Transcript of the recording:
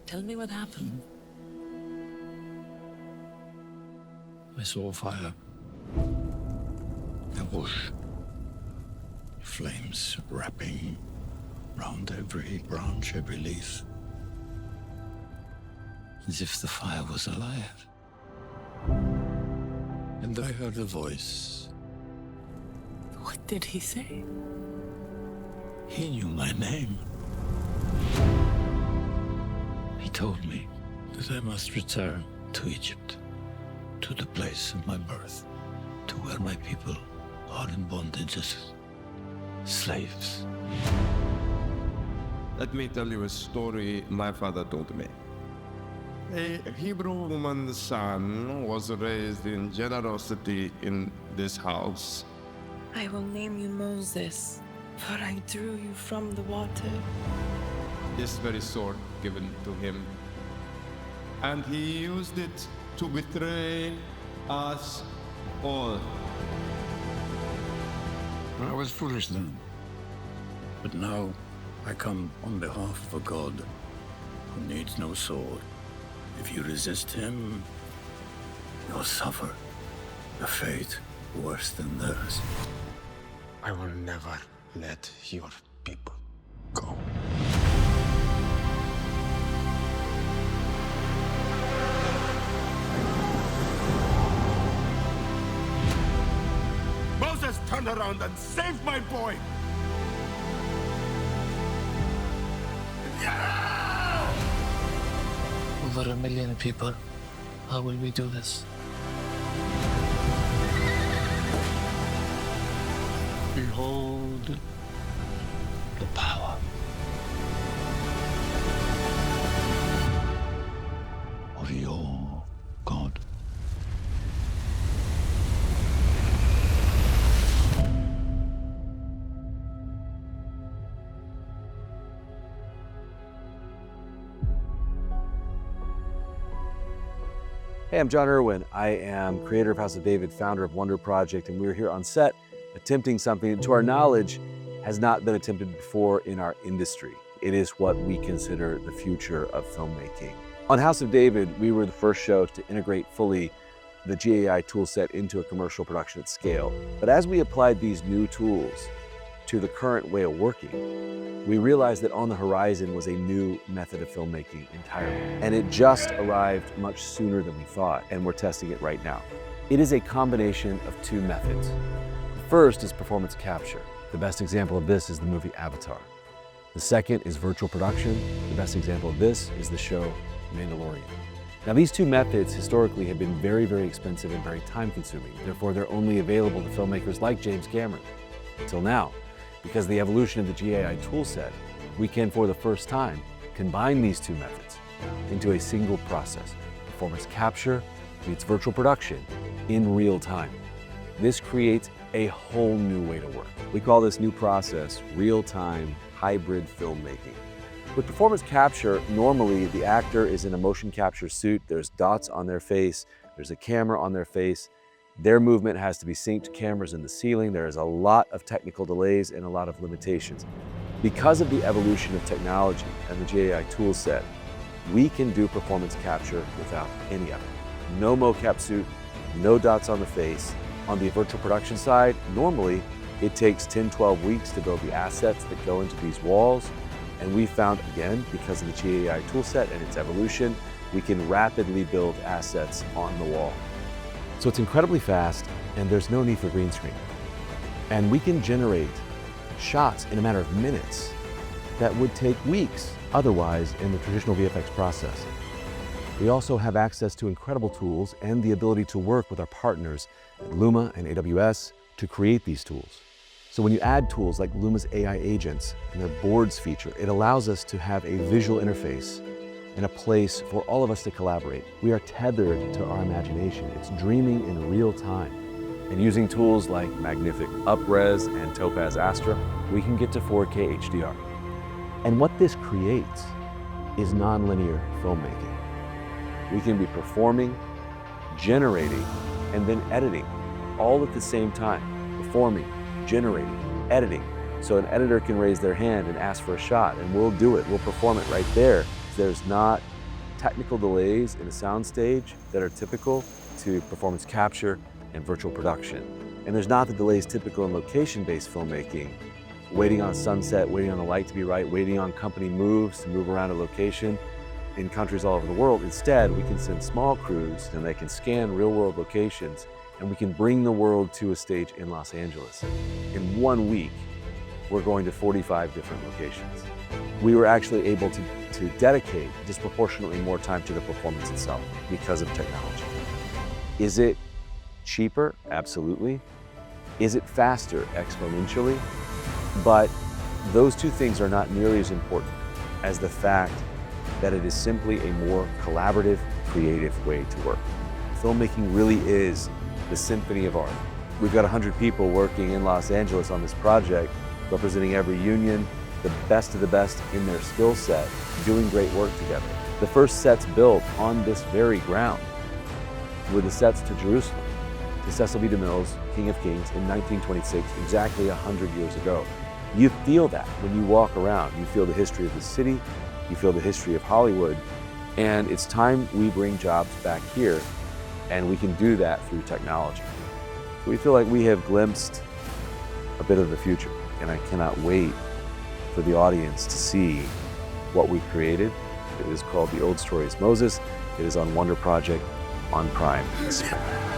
Tell me what happened. I saw fire. A bush. Flames wrapping round every branch, every leaf. As if the fire was alive. And I heard a voice. What did he say? He knew my name. He told me that I must return to Egypt, to the place of my birth, to where my people are in bondage as slaves. Let me tell you a story my father told me. A Hebrew woman's son was raised in generosity in this house. I will name you Moses, for I drew you from the water. This very sword given to him. And he used it to betray us all. I was foolish then. But now I come on behalf of a God who needs no sword. If you resist him, you'll suffer a fate worse than theirs. I will never let your people go. Moses, turn around and save my boy! Over 1 million people. How will we do this? Behold the power Of your God. Hey, I'm Jon Erwin. I am creator of House of David, founder of Wonder Project, and we're here on set attempting something that, to our knowledge, has not been attempted before in our industry. It is what we consider the future of filmmaking. On House of David, we were the first show to integrate fully the GAI toolset into a commercial production at scale. But as we applied these new tools to the current way of working, we realized that on the horizon was a new method of filmmaking entirely. And it just arrived much sooner than we thought, and we're testing it right now. It is a combination of two methods. The first is performance capture. The best example of this is the movie Avatar. The second is virtual production. The best example of this is the show Mandalorian. Now, these two methods historically have been very, very expensive and very time-consuming. Therefore, they're only available to filmmakers like James Cameron. Until now, because of the evolution of the GAI toolset, we can, for the first time, combine these two methods into a single process. Performance capture meets virtual production in real time. This creates a whole new way to work. We call this new process real-time hybrid filmmaking. With performance capture, normally the actor is in a motion capture suit. There's dots on their face. There's a camera on their face. Their movement has to be synced to cameras in the ceiling. There is a lot of technical delays and a lot of limitations. Because of the evolution of technology and the GAI toolset, we can do performance capture without any of it. No mocap suit, no dots on the face. On the virtual production side, normally it takes 10, 12 weeks to build the assets that go into these walls. And we found, again, because of the GAI toolset and its evolution, we can rapidly build assets on the wall. So it's incredibly fast, and there's no need for green screen. And we can generate shots in a matter of minutes that would take weeks otherwise in the traditional VFX process. We also have access to incredible tools and the ability to work with our partners at Luma and AWS to create these tools. So when you add tools like Luma's AI agents and their boards feature, it allows us to have a visual interface and a place for all of us to collaborate. We are tethered to our imagination. It's dreaming in real time. And using tools like Magnific UpRes and Topaz Astra, we can get to 4K HDR. And what this creates is nonlinear filmmaking. We can be performing, generating, and then editing all at the same time. Performing, generating, editing. So an editor can raise their hand and ask for a shot, and we'll do it. We'll perform it right there. There's not technical delays in a soundstage that are typical to performance capture and virtual production. And there's not the delays typical in location-based filmmaking, waiting on sunset, waiting on the light to be right, waiting on company moves to move around a location in countries all over the world. Instead, we can send small crews and they can scan real-world locations, and we can bring the world to a stage in Los Angeles. In 1 week, we're going to 45 different locations. We were actually able to dedicate disproportionately more time to the performance itself because of technology. Is it cheaper? Absolutely. Is it faster? Exponentially. But those two things are not nearly as important as the fact that it is simply a more collaborative, creative way to work. Filmmaking really is the symphony of art. We've got 100 people working in Los Angeles on this project, representing every union, the best of the best in their skill set, doing great work together. The first sets built on this very ground were the sets to Jerusalem, to Cecil B. DeMille's King of Kings in 1926, exactly 100 years ago. You feel that when you walk around. You feel the history of the city, you feel the history of Hollywood, and it's time we bring jobs back here, and we can do that through technology. So we feel like we have glimpsed a bit of the future, and I cannot wait for the audience to see what we've created. It is called The Old Story is Moses. It is on Wonder Project on Prime this spring.